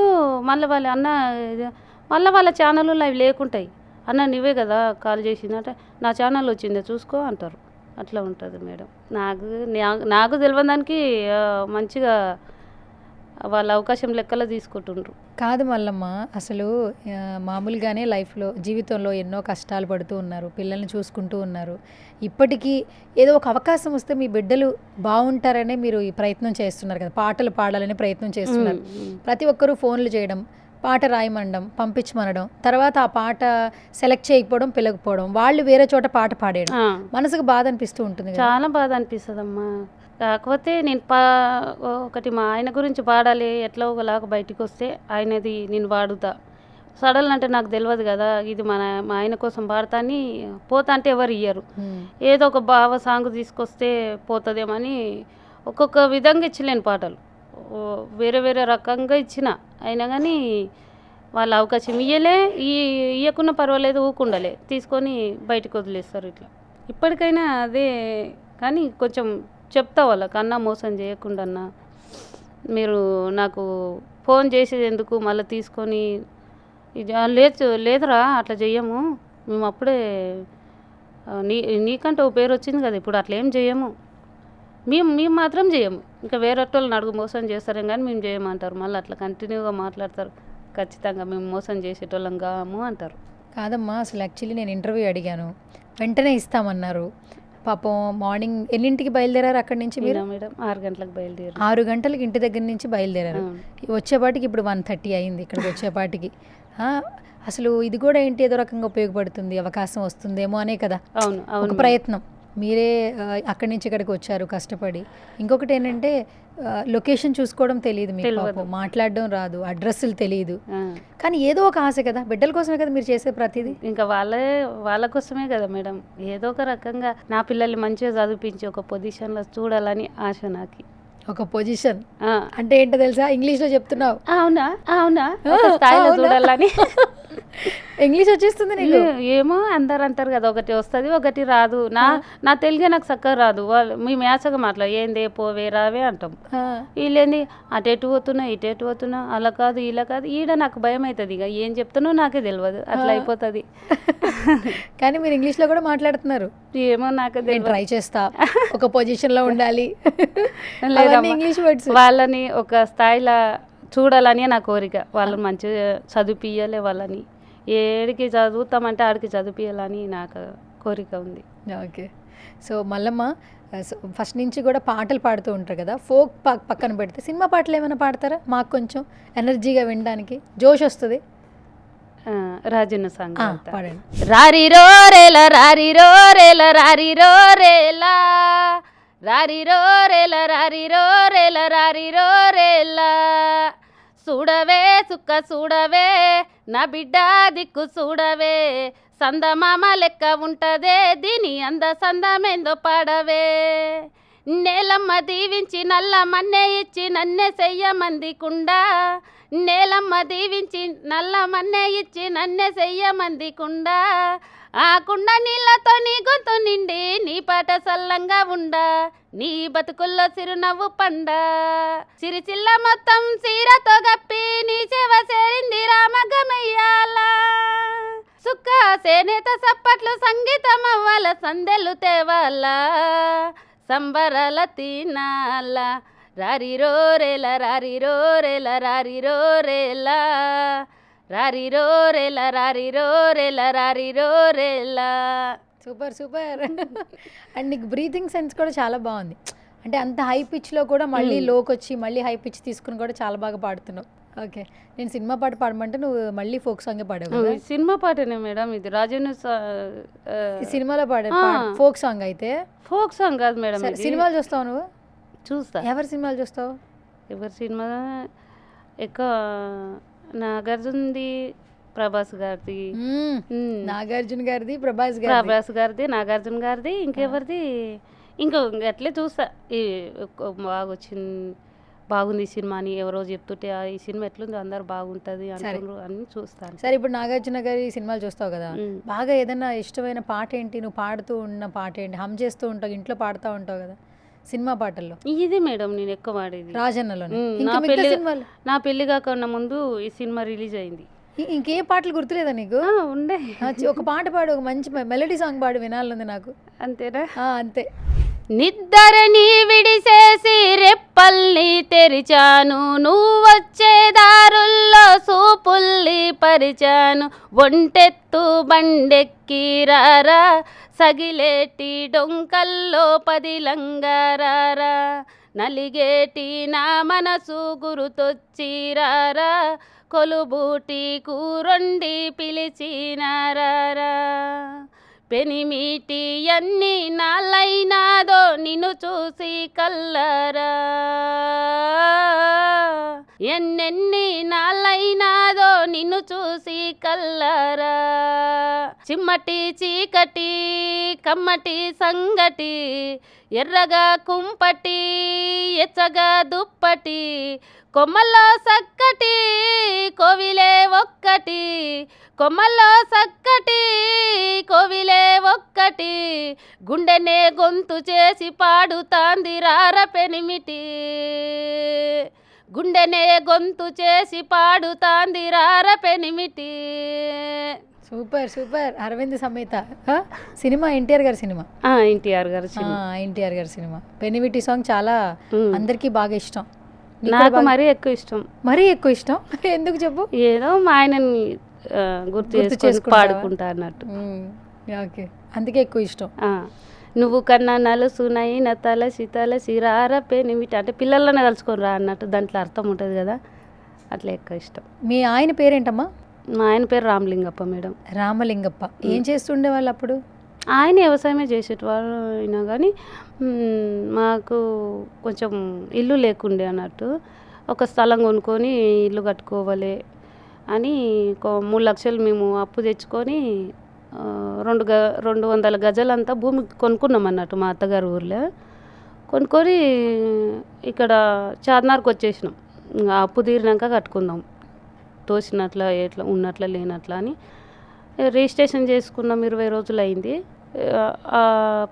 మళ్ళీ వాళ్ళ ఛానల్లో అవి లేకుంటాయి. అన్న నువ్వే కదా కాల్ చేసిందంటే, నా ఛానల్ వచ్చిందే చూసుకో అంటారు. అట్లా ఉంటుంది మేడం. నాకు తెలియని దానికి మంచిగా వాళ్ళ అవకాశం లెక్కలో తీసుకుంటుండ్రు. కాదు మల్లమ్మ, అసలు మామూలుగానే లైఫ్లో జీవితంలో ఎన్నో కష్టాలు పడుతూ ఉన్నారు, పిల్లల్ని చూసుకుంటూ ఉన్నారు. ఇప్పటికీ ఏదో ఒక అవకాశం వస్తే మీ బిడ్డలు బాగుంటారనే మీరు ఈ ప్రయత్నం చేస్తున్నారు కదా, పాటలు పాడాలనే ప్రయత్నం చేస్తున్నారు. ప్రతి ఒక్కరూ ఫోన్లు చేయడం, పాట రాయమనడం, పంపించమనడం, తర్వాత ఆ పాట సెలెక్ట్ చేయకపోవడం, పిలకపోవడం, వాళ్ళు వేరే చోట పాట పాడేయడం, మనసుకు బాధ అనిపిస్తూ ఉంటుంది కదా. చాలా బాధ అనిపిస్తుందమ్మా. కాకపోతే నేను ఒకటి మా ఆయన గురించి పాడాలి, ఎట్లా ఒకలాగా బయటికి వస్తే ఆయనది నేను పాడుతా. సడన్ అంటే నాకు తెలియదు కదా, ఇది మా ఆయన కోసం పాడతా అని పోతా అంటే ఎవరు ఇయ్యరు. ఏదో ఒక బావ సాంగ్ తీసుకొస్తే పోతుందేమని ఒక్కొక్క విధంగా ఇచ్చలేను పాటలు, వేరే వేరే రకంగా ఇచ్చిన, అయినా కానీ వాళ్ళ అవకాశం ఇయ్యకున్నా పర్వాలేదు, ఊకుండలే, తీసుకొని బయటకు వదిలేస్తారు. ఇట్లా ఇప్పటికైనా అదే, కానీ కొంచెం చెప్తా వాళ్ళకి, అన్న మోసం చేయకుండా అన్న, మీరు నాకు ఫోన్ చేసేది ఎందుకు, మళ్ళీ తీసుకొని ఇది లేదురా అట్లా చెయ్యము, మేము అప్పుడే నీకంటే ఓ పేరు వచ్చింది కదా, ఇప్పుడు అట్లా ఏం చేయము, మేము మాత్రం చేయము, ఇంకా వేరే వాళ్ళని అడుగు మోసం చేస్తారేం కానీ మేము చేయమంటారు. మళ్ళీ అట్లా కంటిన్యూగా మాట్లాడతారు. ఖచ్చితంగా మేము మోసం చేసేటోళ్ళం కాము అంటారు. కాదమ్మా, అసలు యాక్చువల్లీ నేను ఇంటర్వ్యూ అడిగాను, వెంటనే ఇస్తామన్నారు. పాపం మార్నింగ్ ఎన్నింటికి బయలుదేరారు అక్కడి నుంచి మీరు? మేడం 6 గంటలకు బయలుదేరారు. 6 గంటలకి ఇంటి దగ్గర నుంచి బయలుదేరారు. వచ్చేపాటికి ఇప్పుడు 1:30 అయింది ఇక్కడికి వచ్చేపాటికి. అసలు ఇది కూడా ఏంటి, ఏదో రకంగా ఉపయోగపడుతుంది, అవకాశం వస్తుందేమో అనే కదా ఒక ప్రయత్నం. మీరే అక్కడి నుంచి ఇక్కడికి వచ్చారు కష్టపడి. ఇంకొకటి ఏంటంటే లొకేషన్ చూసుకోవడం తెలియదు మీకు, పాపం మాట్లాడడం రాదు, అడ్రస్లు తెలియదు, కానీ ఏదో ఒక ఆశ కదా, బిడ్డల కోసమే కదా మీరు చేసే ప్రతిదీ. ఇంకా వాళ్ళ కోసమే కదా మేడం, ఏదో ఒక రకంగా నా పిల్లల్ని మంచిగా చదివించి ఒక పొజిషన్లో చూడాలని ఆశ నాకు. ఒక పొజిషన్ అంటే ఏంటో తెలుసా? ఇంగ్లీష్లో చెప్తున్నావు. అవునా స్థాయిలో చూడాలని. ఇంగ్లీష్ వచ్చేస్తుంది నీకు? ఏమో అందరు అంటారు కదా, ఒకటి వస్తుంది ఒకటి రాదు. నా తెలుగే నాకు చక్కగా రాదు. వాళ్ళు మేము యాసగా మాట్లాడు, ఏందే పోవే రావే అంటాం. వీళ్ళేంది అటెటు పోతున్నా ఇటెటు పోతున్నా, అలా కాదు ఇలా కాదు, ఈడ నాకు భయం అవుతుంది. ఇక ఏం చెప్తున్నా నాకే తెలియదు, అట్లా అయిపోతుంది. కానీ మీరు ఇంగ్లీష్లో కూడా మాట్లాడుతున్నారు. ఏమో నాకు ట్రై చేస్తా, ఒక పొజిషన్లో ఉండాలి, ఇంగ్లీష్ వర్డ్స్. వాళ్ళని ఒక స్థాయిలో చూడాలని నా కోరిక. వాళ్ళని మంచిగా చదివిపియాలి, వాళ్ళని ఏడికి చదువుతామంటే ఆడికి చదివిపియాలని నాకు కోరిక ఉంది. ఓకే. సో మల్లమ్మ ఫస్ట్ నుంచి కూడా పాటలు పాడుతూ ఉంటారు కదా, ఫోక్ పక్కన పెడితే సినిమా పాటలు ఏమైనా పాడతారా? మాకు కొంచెం ఎనర్జీగా వినడానికి జోష్ వస్తుంది. రాజన్న సాంగ్ పాడండి. రారిరో రేలా రారిరో రేలా రారిరో రేలా రారిరో రేలా రారిరో రేలా రారిరో రేలా, చూడవే సుక్క చూడవే నా బిడ్డ దిక్కు చూడవే, సందమామ లెక్క ఉంటదే దీని సందమేందో పాడవే, నేలమ్మ దీవించి నల్ల మన్నే ఇచ్చి నన్నే చెయ్యమందికుండా, నేలమ్మ దీవించి నల్ల మన్నే ఇచ్చి నన్నే చెయ్యమందికుండా, ఆ కుండ నీళ్ళతో నీ గొంతు నిండి నీ పాట సల్లంగా ఉండా, నీ బతుకుల్లో చిరునవ్వు పండ, సిరిచిల్ల మొత్తం చీరతో గప్పి నీ చెవ చేరింది రామగమయ్యాల, సుక్క సేనేత సప్పట్లు సంగీతం అవ్వాల, సందెలు తేవాల సంబరాల తినాల, రారిరో రేలా రారిరో రేలా రారిరో రేలా రారిరో రేలా రారిరో రేలా రారిరో రేలా. Super super. అండ్ నీకు బ్రీతింగ్ సెన్స్ కూడా చాలా బాగుంది. అంటే అంత హై పిచ్లో కూడా మళ్ళీ లోకి వచ్చి మళ్ళీ హై పిచ్ తీసుకుని కూడా చాలా బాగా పాడుతున్నావు. ఓకే. నేను సినిమా పాట పాడమంటే నువ్వు మళ్ళీ ఫోక్ సాంగే పాడావు. సినిమా పాటనే మేడం ఇది, రాజన్న సినిమాలో పాడే ఫోక్ సాంగ్. అయితే ఫోక్ సాంగ్ కాదు మేడం. సినిమాలు చూస్తావు నువ్వు? చూస్తా. ఎవరి సినిమాలు చూస్తావు? ఎవరి సినిమా ఎక్కువ? నాగార్జునది, ప్రభాస్ గారిది. నాగార్జున గారిది, ప్రభాస్ గారిది, నాగార్జున గారిది, ఇంకెవరిది ఇంకో అట్లే చూస్తా. బాగుంది సినిమా అని ఎవరో చెప్తుంటే ఈ సినిమా ఎట్లుంది అందరు బాగుంటుంది అంటారు అని చూస్తాను. సరే, ఇప్పుడు నాగార్జున గారి సినిమాలు చూస్తావు కదా, బాగా ఏదైనా ఇష్టమైన పాట ఏంటి? నువ్వు పాడుతూ ఉన్న పాట ఏంటి? హమ్ చేస్తూ ఉంటావు, ఇంట్లో పాడుతూ ఉంటావు కదా సినిమా పాటల్లో? ఇది మేడం నేను ఎక్కువ పాడేది రాజన్నలో. నా పెళ్లి కాకుండా ముందు ఈ సినిమా రిలీజ్ అయింది. ఇంకే పాటలు గుర్తులేదా నీకు? ఉండే. ఒక పాట పాడు, ఒక మంచి మెలోడీ సాంగ్ పాడు, వినాలంది నాకు. అంతేనా? అంతే. నిద్దరని విడిసేసి రెప్పల్ని తెరిచాను, నువ్వొచ్చే దారుల్లో సూపుల్ని పరిచాను, ఒంటెత్తు బండెక్కి రారా, సగిలేటి డొంకల్లో పదిలంగారారా, నలిగేటి నా మనసు గురుతొచ్చి రారా, కొలుబూటి కూరొండి పిలిచినారా పెనిమిటి ఎన్ని నాళ్ళైనాదో నిన్ను చూసి కల్లరా ఎన్నెన్ని నాళ్ళైనాదో నిన్ను చూసి కల్లరా చిమ్మటి చీకటి కమ్మటి సంగటి ఎర్రగా కుంపటి ఎచ్చగా దుప్పటి కొమ్మల్లో సక్కటి కోవిలే ఒక్కటి కొమ్మల్లో సక్కటి కోవిలే ఒక్కటి గుండెనే గొంతు చేసి పాడుతాంది రార పెనిమిటి గుండెనే గొంతు చేసి పాడుతాంది రార పెనిమిటి. Super super. అరవింద్ సమేత సినిమా ఎన్టీఆర్ గారి సినిమా. ఎన్టీఆర్ గారి సినిమా. ఎన్టీఆర్ గారి సినిమా. పెనిమిటి సాంగ్ చాలా అందరికీ బాగా ఇష్టం. నాకు మరీ ఎక్కువ ఇష్టం. మరీ ఎక్కువ ఇష్టం ఎందుకు చెప్పు? ఏదో మా ఆయనని గుర్తు చేసుకుని పాడుకుంటా అన్నట్టు. ఓకే, అందుకే ఎక్కువ ఇష్టం. నువ్వు కన్నా నలుసునైన తలసి తలసి రార పెనిమిటి అంటే పిల్లలను కలుసుకొని రా అన్నట్టు దాంట్లో అర్థం ఉంటుంది కదా, అట్లా ఎక్కువ ఇష్టం. మీ ఆయన పేరేంటమ్మా? మా ఆయన పేరు రామలింగప్ప మేడం. రామలింగప్ప. ఏం చేస్తుండే వాళ్ళు అప్పుడు? ఆయన వ్యవసాయమే చేసేటవారు అయినా కానీ మాకు కొంచెం ఇల్లు లేకుండే అన్నట్టు. ఒక స్థలం కొనుక్కొని ఇల్లు కట్టుకోవాలి అని 3 లక్షలు మేము అప్పు తెచ్చుకొని 200 గజాలంతా భూమి కొనుక్కున్నాం అన్నట్టు మా అత్తగారు ఊర్లో. కొనుక్కొని ఇక్కడ చార్మినార్కి వచ్చేసినాం. ఇంకా అప్పు తీరినాక కట్టుకుందాం, తోసినట్ల ఎట్లా ఉన్నట్ల లేనట్లా అని రిజిస్ట్రేషన్ చేసుకున్నాం. 20 రోజులు అయింది.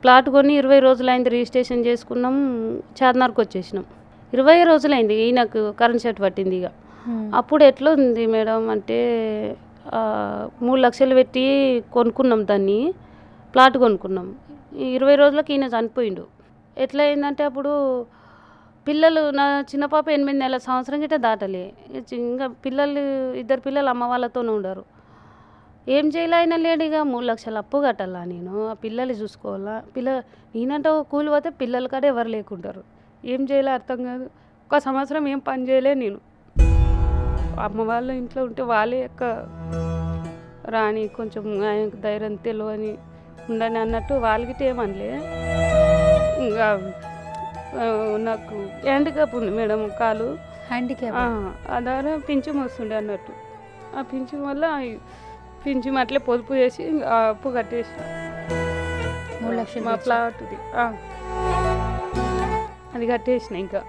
ప్లాట్ కొని 20 రోజులు అయింది, రిజిస్ట్రేషన్ చేసుకున్నాం. చార్మినార్కి వచ్చేసినాం. 20 రోజులు అయింది. ఈయనకు కరెంట్ షాట్ పట్టింది. ఇక అప్పుడు ఎట్లా ఉంది మేడం అంటే 3 లక్షలు పెట్టి కొనుక్కున్నాం దాన్ని, ప్లాట్ కొనుక్కున్నాం. 20 రోజులకు ఈయన చనిపోయిండు. ఎట్లా అయిందంటే అప్పుడు పిల్లలు, నా చిన్న పాప 8 నెలల సంవత్సరం గిట్ట దాటలే. ఇంకా ఇద్దరు పిల్లలు అమ్మ వాళ్ళతోనే ఉండరు. ఏం చేయాలి? ఆయన లేడు. ఇక 3 లక్షలు అప్పు కట్టాలా నేను, ఆ పిల్లలు చూసుకోవాలా. నేనంటే కూలి పోతే పిల్లల కాడ ఎవరు లేకుంటారు. ఏం చేయాలో అర్థం కాదు. 1 సంవత్సరం ఏం పని చేయలే నేను. అమ్మ వాళ్ళ ఇంట్లో ఉంటే వాళ్ళే రాని కొంచెం ఆయనకు ధైర్యం తెలియని ఉండని అన్నట్టు వాళ్ళకిటే ఏమనలే. ఇంకా నాకు హ్యాండిక్యాప్ ఉంది మేడం, కాలు హ్యాండిక్యాప్. అదారా పింఛం వస్తుండే అన్నట్టు. ఆ పింఛం వల్ల పింఛం అట్లే పొదుపు చేసి ఆ అప్పు కట్టేసిన 3 లక్షలు మా ప్లాట్ది. అది కట్టేసిన. ఇంకా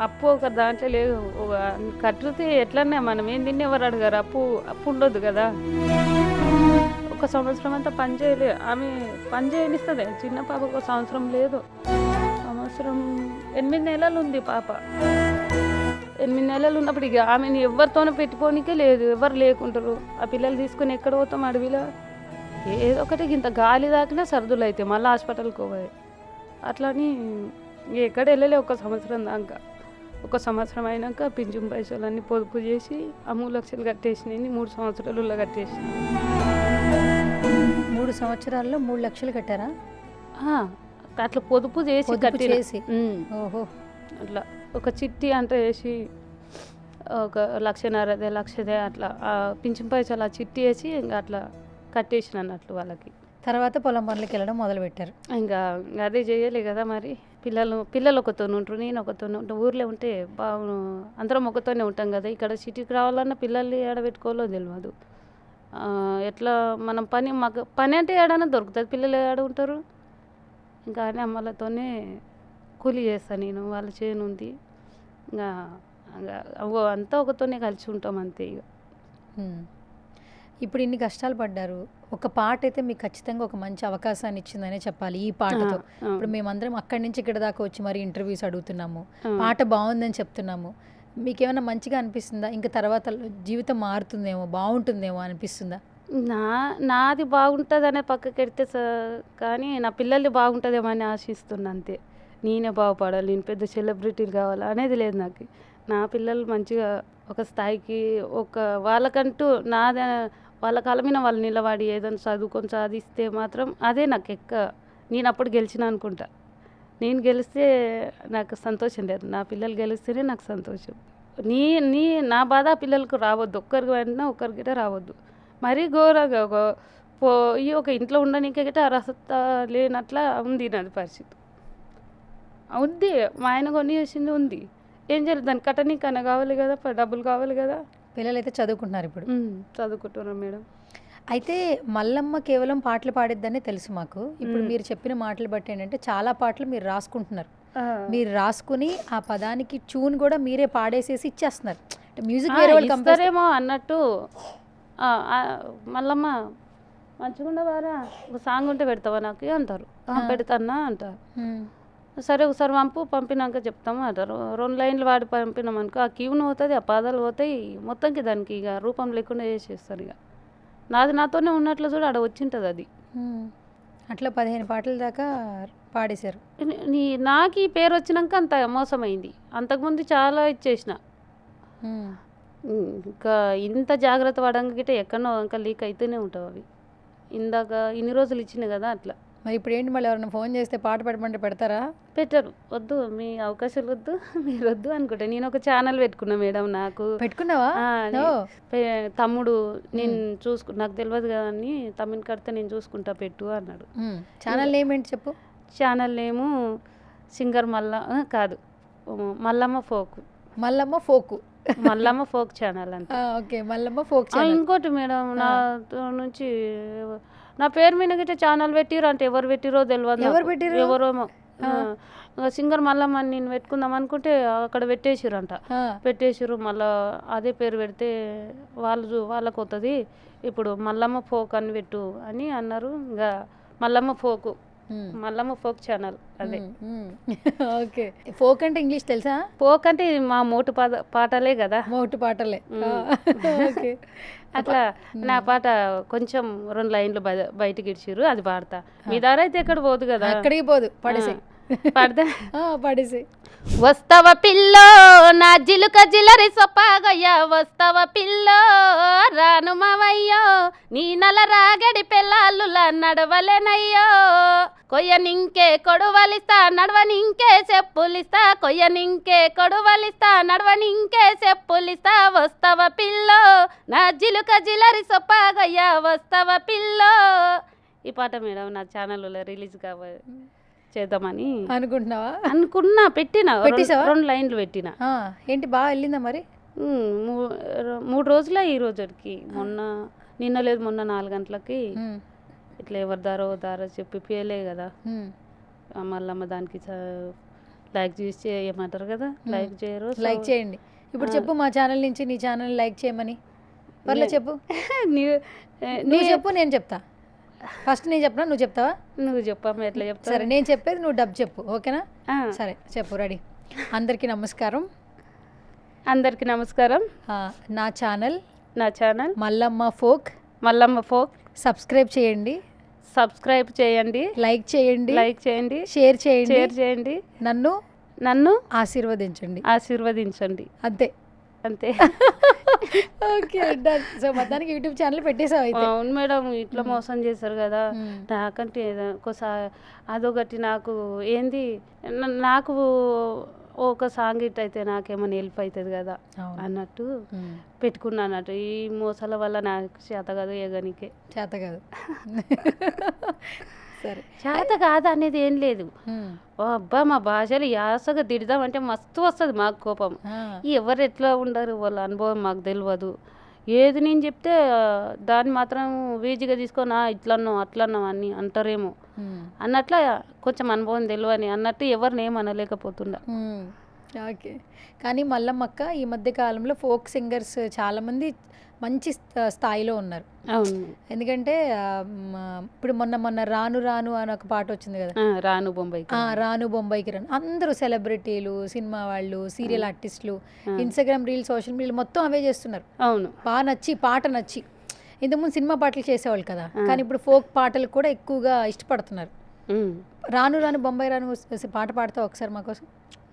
అప్పు ఒక దాంట్లో లేదు. కట్టితే ఎట్లన్నా మనం ఏం తిని ఎవరు అడగారు. అప్పు ఉండొద్దు కదా. 1 సంవత్సరం అంతా పని చేయలే. ఆమె పని చేయనిస్తుంది. చిన్న పాపకు 1 సంవత్సరం లేదు, సంవత్సరం 8 నెలలు ఉంది పాప. 8 నెలలు ఉన్నప్పుడు ఇక ఆమెను ఎవరితోనూ పెట్టుకోనికే లేదు, ఎవరు లేకుంటారు. ఆ పిల్లలు తీసుకుని ఎక్కడ పోతాం అడవిలో? ఏదో ఒకటి ఇంత గాలి తాకినా సర్దులు అయితే మళ్ళీ హాస్పిటల్కి పోయి అట్లని ఎక్కడ వెళ్ళలే 1 సంవత్సరం దాకా. 1 సంవత్సరం అయినాక పింఛన్ పైసలన్నీ పొదుపు చేసి ఆ 3 లక్షలు కట్టేసినాయి. 3 సంవత్సరాలలో కట్టేసిన. 3 సంవత్సరాల్లో 3 లక్షలు కట్టారా? అట్లా పొదుపు చేసి కట్టేసి. ఓహో. అట్లా ఒక చిట్టి అంతా వేసి 1,50,000 లక్షదే అట్లా పింఛన్ పైసలు ఆ చిట్టి వేసి ఇంకా అట్లా కట్టేసిన అన్నట్లు వాళ్ళకి. తర్వాత పొలం పనులకి వెళ్ళడం మొదలుపెట్టారు. ఇంకా అదే చేయలే కదా మరి. పిల్లలు ఒకతోనే ఉంటారు, నేను ఒకతోనే ఉంటాను. ఊర్లో ఉంటే అందరం ఒకతోనే ఉంటాం కదా. ఇక్కడ సిటీకి రావాలన్నా పిల్లల్ని ఏడబెట్టుకోవాలో తెలియదు. ఎట్లా మనం మాకు పని అంటే ఏడైనా దొరుకుతుంది, పిల్లలు ఏడ ఉంటారు. ఇంకా అని అమ్మలతోనే కూలి చేస్తాను నేను. వాళ్ళ చేను ఉంది. ఇంకా అంతా ఒకతోనే కలిసి ఉంటాం అంతే. ఇక ఇప్పుడు ఇన్ని కష్టాలు పడ్డారు, ఒక పాట అయితే మీకు ఖచ్చితంగా ఒక మంచి అవకాశాన్ని ఇచ్చిందనే చెప్పాలి ఈ పాటతో. ఇప్పుడు మేమందరం అక్కడి నుంచి ఇక్కడ దాకా వచ్చి మరి ఇంటర్వ్యూస్ అడుగుతున్నాము, పాట బాగుందని చెప్తున్నాము. మీకేమైనా మంచిగా అనిపిస్తుందా? ఇంకా తర్వాత జీవితం మారుతుందేమో, బాగుంటుందేమో అనిపిస్తుందా? నాది బాగుంటుంది అనే పక్కకెడితే కానీ నా పిల్లల్ని బాగుంటుందేమో అని ఆశిస్తున్నా అంతే. నేనే బాగుపడాలి, నేను పెద్ద సెలబ్రిటీలు కావాలి అనేది లేదు నాకు. నా పిల్లలు మంచిగా ఒక స్థాయికి వాళ్ళకంటూ వాళ్ళ కాళ్ళ మీద వాళ్ళు నిలబడి ఏదైనా చదువుకొని సాధిస్తే మాత్రం అదే నాకు నేను అప్పుడు గెలిచిన అనుకుంటా. నేను గెలిస్తే నాకు సంతోషం లేదు, నా పిల్లలు గెలిస్తేనే నాకు సంతోషం. నీ నీ నా బాధ పిల్లలకు రావద్దు, ఒక్కరికి వెంటనే ఒక్కరికి రావద్దు. మరీ ఘోరంగా పోయి ఒక ఇంట్లో ఉండనీకే గిట్ట అర్హత లేనట్లా ఉంది నాది పరిస్థితి. ఉంది, మా ఆయన కొని చేసింది ఉంది, ఏం చేయాలి, దాన్ని కట్టనీకన్నా కావాలి కదా, డబ్బులు కావాలి కదా. పిల్లలు అయితే చదువుకుంటున్నారు ఇప్పుడు. చదువుకుంటున్నాం మేడం. అయితే మల్లమ్మ కేవలం పాటలు పాడిద్దని తెలుసు మాకు. ఇప్పుడు మీరు చెప్పిన మాటలు బట్టి ఏంటంటే చాలా పాటలు మీరు రాసుకుంటున్నారు. మీరు రాసుకుని ఆ పదానికి ట్యూన్ కూడా మీరే పాడేసేసి ఇచ్చేస్తున్నారు. మ్యూజిక్ వేరే వాళ్ళు కంపోజరేమో అన్నట్టు. మల్లమ్మ మంచిగుండవారా, ఒక సాంగ్ ఉంటే పెడతావా నాకు అంటారు. పెడతానా అంటారు. సరే ఒకసారి పంపినాక చెప్తాము అంటారు. 2 లైన్లు వాడి పంపినామనుకో ఆ క్యూన్ పోతుంది, ఆ పాదాలు పోతాయి, మొత్తంకి దానికి ఇక రూపం లేకుండా చేసేస్తారు. ఇక నాది నాతోనే ఉన్నట్లు చూడ ఆడ వచ్చింటుంది అది. అట్లా 15 పాటల దాకా పాడేశారు. నాకు ఈ పేరు వచ్చినాక అంత మోసమైంది. అంతకుముందు చాలా ఇచ్చేసిన. ఇంకా ఇంత జాగ్రత్త పడంగా గిట్ట ఎక్కడో ఇంకా లీక్ అయితేనే ఉంటావు అవి. ఇందాక ఇన్ని రోజులు ఇచ్చినాయి కదా అట్లా. మరి ఇప్పుడు ఏంటి, మళ్ళీ ఎవరైనా ఫోన్ చేస్తే పాట పెట్టమంటే పెడతారా? పెట్టరు, వద్దు, మీ అవకాశాలు వద్దు, మీరు వద్దు అనుకుంటా. నేను ఒక ఛానల్ పెట్టుకున్నా మేడం. నాకు పెట్టుకున్నావా? తమ్ముడు నేను నాకు తెలియదు కదా అని తమ్ముని కడితే నేను చూసుకుంటా పెట్టు అన్నాడు. ఛానల్ నేమ్ ఏంటి చెప్పు. ఛానల్ నేము సింగర్ కాదు, Mallamma folk. Mallamma folk, Mallamma folk channel అంతే. Okay, Mallamma folk channel. ఇంకోటి మేడం, నా నుంచి నా పేరు మీద గిట్ట ఛానల్ పెట్టిరు అంటే ఎవరు పెట్టిరో తెలియదు. ఎవరు పెట్టిరు? ఎవరేమో సింగర్ మల్లమ్మ నేను పెట్టుకుందాం అనుకుంటే అక్కడ పెట్టేసిరంట. పెట్టేసిరు. మళ్ళీ అదే పేరు పెడితే వాళ్ళకు అవుతుంది, ఇప్పుడు మల్లమ్మ ఫోక్ అని పెట్టు అని అన్నారు. ఇంకా మల్లమ్మ ఫోక్ ఛానల్ అదే. ఓకే, ఫోక్ అంటే ఇంగ్లీష్ తెలుసా? ఫోక్ అంటే మా మోటు పాటలే కదా. మోటు పాటలే. ఓకే, అట్లా నా పాట కొంచెం 2 లైన్లు బయటకి ఇచ్చిర్రు, అది పాడతా. మీ దార అయితే ఎక్కడ పోదు కదా. అక్కడికి పోదు, పడేసి పాడతా. పడేసి. వస్తవ పిల్లో నా జిలుక జిలరి సొప్పాగయ్యా, వస్తవ పిల్లో రాను మావయ్యో, నీ నల రాగడి పెళ్ళాళ్ళులా నడవలేనయ్యో, కొయ్యనింకే కొడువలిస్తా నడవనింకే చెప్పులిస్తా, కొయ్యనింకే కొడువలిస్తా నడవనింకే చెప్పులిస్తా, వస్తవ పిల్లో నా జిలుక జిలరి సొప్పాగయ్యా, వస్తవ పిల్లో. ఈ పాట మేడం నా ఛానల్లో రిలీజ్ చేద్దామని అనుకున్నా. పెట్టినా 2 లైన్లు పెట్టినా. ఏంటి, బాగా వెళ్ళిందా మరి? 3 రోజులే. ఈ రోజుకి నిన్న లేదు, మొన్న 4 గంటలకి ఇట్లా ఎవరి దారో చెప్పిలే కదా. మళ్ళమ్మ దానికి లైక్ చేసి ఏమంటారు కదా, లైక్ చేయరు. లైక్ చేయండి. ఇప్పుడు చెప్పు, మా ఛానల్ నుంచి నీ ఛానల్ లైక్ చేయమని. పర్లే చెప్పు. నువ్వు చెప్పు, నేను చెప్తా. ఫస్ట్ నేను చెప్పనా, నువ్వు చెప్తావా? నువ్వు చెప్పమ్మా, ఎట్లా చెప్తా? సరే, నేను చెప్పేది నువ్వు డబ్ చెప్పు, ఓకేనా? సరే చెప్పు, రెడీ. అందరికీ నమస్కారం. అందరికీ నమస్కారం. నా ఛానల్ మల్లమ్మ ఫోక్. సబ్స్క్రైబ్ చేయండి, లైక్ చేయండి, షేర్ చేయండి. నన్ను ఆశీర్వదించండి. అంతే. Okay, done. సో మొత్తానికి యూట్యూబ్ ఛానల్ పెట్టేసావు అయితే. అవును మేడం, ఇట్లా మోసం చేశారు కదా. నాకంటే ఒకసారి అదొకటి నాకు ఏంది, నాకు ఒక సాంగ్ ఇట్ అయితే నాకేమైనా హెల్ప్ అవుతుంది కదా అన్నట్టు పెట్టుకున్నా అన్నట్టు. ఈ మోసాల వల్ల నాకు చేత కాదు, ఎగనికే చేత కాదు. సరే, చేత కాదు అనేది ఏం లేదు. అబ్బా, మా భాషలు యాసగా తిడదామంటే మస్తు వస్తుంది మాకు కోపం. ఎవరు ఎట్లా ఉండరు, వాళ్ళ అనుభవం మాకు తెలియదు. ఏది నేను చెప్తే దాన్ని మాత్రం వీజీగా తీసుకొని ఇట్లన్నాం అట్లన్నాం అని అంటారేమో అన్నట్ల కొంచెం అనుభవం తెలియని అన్నట్టు ఎవరిని ఏమనలేకపోతుండ. ఓకే, కానీ మల్లమ్మక్క ఈ మధ్య కాలంలో ఫోక్ సింగర్స్ చాలామంది మంచి స్థాయిలో ఉన్నారు. అవును, ఎందుకంటే ఇప్పుడు మొన్న రాను రాను అని ఒక పాట వచ్చింది కదా, రాను బొంబాయికి రాను. అందరూ సెలబ్రిటీలు, సినిమా వాళ్ళు, సీరియల్ ఆర్టిస్టులు, ఇన్స్టాగ్రామ్ రీల్, సోషల్ మీడియా మొత్తం అవే చేస్తున్నారు. అవును, బాగా నచ్చి పాట నచ్చి. ఇంతకుముందు సినిమా పాటలు చేసేవాళ్ళు కదా, కానీ ఇప్పుడు ఫోక్ పాటలు కూడా ఎక్కువగా ఇష్టపడుతున్నారు. రాను రాను బొంబాయి రాను పాట పాడతావు ఒకసారి మా కోసం?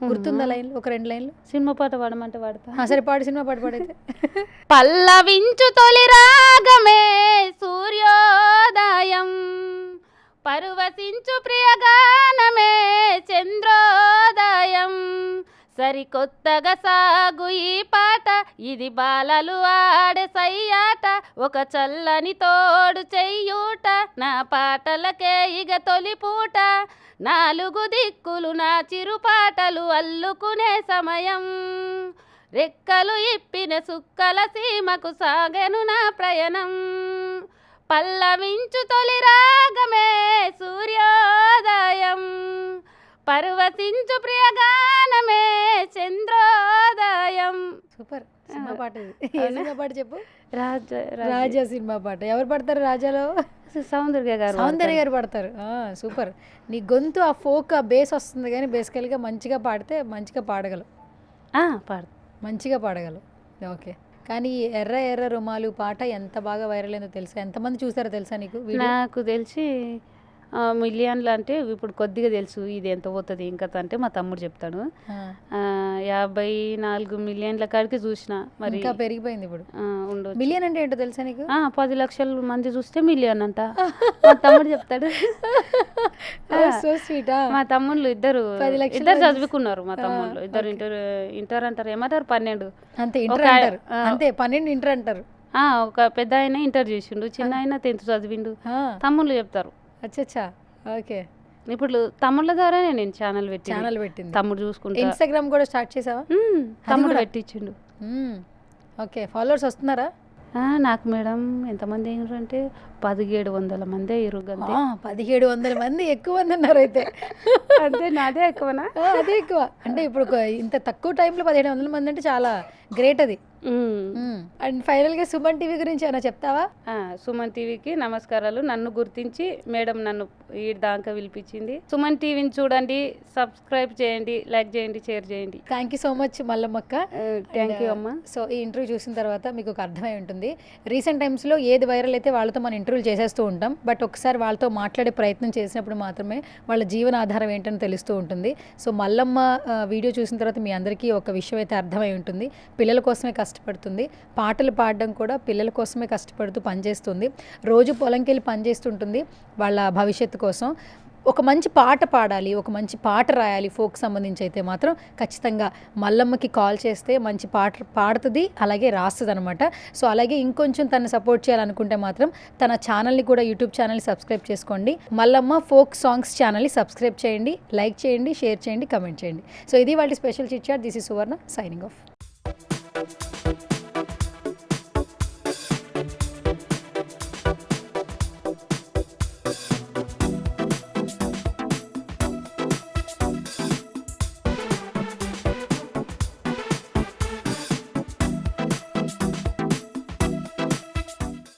గుర్తుందా లైన్లు, ఒక 2 లైన్లు? సినిమా పాట పాడమంటే పాడతా. సరే పాడు, సినిమా పాట పాడైతే. పల్లవించు తొలి రాగమే సూర్యోదయం, పరువశించు ప్రియగానమే చంద్రోదయం, సరికొత్తగా సాగు ఈ పాట, ఇది బాలలు ఆడే సయ్యాట, ఒక చల్లని తోడు చెయ్యూట, నా పాటలకే ఇగ తొలిపూట, నాలుగు దిక్కులు నా చిరుపాటలు అల్లుకునే సమయం, రెక్కలు ఇప్పిన సుక్కల సీమకు సాగెను నా ప్రయాణం, పల్లవించు తొలి రాగమే సూర్యోదయం, పర్వతించు ప్రియగానమే చంద్రోదయం. సూపర్ సినిమా పాట ఇది. ఏ సినిమా పాట చెప్పు. రాజా రాజా సినిమా పాట. ఎవరు పడతారు రాజాలో? సౌందర్య గారు పడతారు. సూపర్. నీ గొంతు ఆ ఫోక్ ఆ బేస్ వస్తుంది కానీ బేసికల్గా మంచిగా పాడితే మంచిగా పాడగలవు. మంచిగా పాడగలవు. ఓకే. కానీ ఈ ఎర్ర ఎర్ర రుమాలు పాట ఎంత బాగా వైరల్ అయిందో తెలుసా? ఎంతమంది చూసారో తెలుసా నీకు? నాకు తెలిసి మిలియన్లు అంటే ఇప్పుడు కొద్దిగా తెలుసు, ఇది ఎంత పోతుంది ఇంకా అంటే మా తమ్ముడు చెప్తాడు. 54 మిలియన్ల కాడికి చూసిన. మరి ఇంకా పెరిగిపోయింది ఇప్పుడు. ఉండొచ్చు. మిలియన్ అంటే ఏంటో తెలుసా నీకు? 10 లక్షల మంది చూస్తే మిలియన్ అంట మా తమ్ముడు చెప్తాడు. So sweet. మా తమ్ముళ్ళు ఇద్దరు చదువుకున్నారు. మా తమ్ముళ్ళు ఇద్దరు ఇంటర్ అంటారు, ఏమంటారు 12. అంతే ఇంటర్ అంటారు. అంతే 12 ఇంటర్ అంటారు. ఒక పెద్ద ఆయన ఇంటర్ చేసిండు, చిన్న ఆయన 10th చదివిండు. తమ్ముళ్ళు చెప్తారు. అచ్చా. ఓకే. ఇప్పుడు తమ్ముళ్ళ ద్వారానే నేను ఛానల్ పెట్టింది. తమ్ముడు చూసుకుంటా. ఇన్స్టాగ్రామ్ కూడా స్టార్ట్ చేసావా? తమ్ముడు పెట్టించిండు. ఓకే. ఫాలోవర్స్ వస్తున్నారా? నాకు మేడం ఎంతమంది అయ్యారు అంటే 1700 మంది అయ్యారు. 1700 మంది ఎక్కువ మంది అన్నారు అయితే. అంటే నాదే ఎక్కువనా? అదే ఎక్కువ. అంటే ఇప్పుడు ఇంత తక్కువ టైంలో 1700 మంది అంటే చాలా గ్రేట్ అది. అండ్ ఫైనల్గా సుమన్ టీవీ గురించి ఏమైనా చెప్తావా? సుమన్ టీవీకి నమస్కారాలు. నన్ను గుర్తించి మేడం నన్ను ఈ దాకా పిలిపించింది. సుమన్ టీవీని చూడండి, సబ్స్క్రైబ్ చేయండి, లైక్ చేయండి, షేర్ చేయండి. థ్యాంక్ యూ సో మచ్ మల్లమ్మక్క. థ్యాంక్ యూ అమ్మ. సో ఈ ఇంటర్వ్యూ చూసిన తర్వాత మీకు ఒక అర్థమై ఉంటుంది. రీసెంట్ టైమ్స్లో ఏది వైరల్ అయితే వాళ్ళతో మనం ఇంటర్వ్యూలు చేసేస్తూ ఉంటాం. బట్ ఒకసారి వాళ్ళతో మాట్లాడే ప్రయత్నం చేసినప్పుడు మాత్రమే వాళ్ళ జీవనాధారం ఏంటని తెలుస్తూ ఉంటుంది. సో మల్లమ్మ వీడియో చూసిన తర్వాత మీ అందరికీ ఒక విషయం అయితే అర్థమై ఉంటుంది. పిల్లల కోసమే కష్టపడుతుంది. పాటలు పాడడం కూడా పిల్లల కోసమే కష్టపడుతూ పనిచేస్తుంది. రోజు పొలంకి వెళ్ళి పనిచేస్తుంటుంది వాళ్ళ భవిష్యత్తు కోసం. ఒక మంచి పాట పాడాలి, ఒక మంచి పాట రాయాలి ఫోక్ సంబంధించి అయితే మాత్రం ఖచ్చితంగా మల్లమ్మకి కాల్ చేస్తే మంచి పాట పాడుతుంది, అలాగే రాస్తుంది అనమాట. సో అలాగే ఇంకొంచెం తను సపోర్ట్ చేయాలనుకుంటే మాత్రం తన ఛానల్ని కూడా యూట్యూబ్ ఛానల్ని సబ్స్క్రైబ్ చేసుకోండి. మల్లమ్మ ఫోక్ సాంగ్స్ ఛానల్ని సబ్స్క్రైబ్ చేయండి, లైక్ చేయండి, షేర్ చేయండి, కమెంట్ చేయండి. సో ఇది వాళ్ళ special chit chat. This is Suvarna signing of.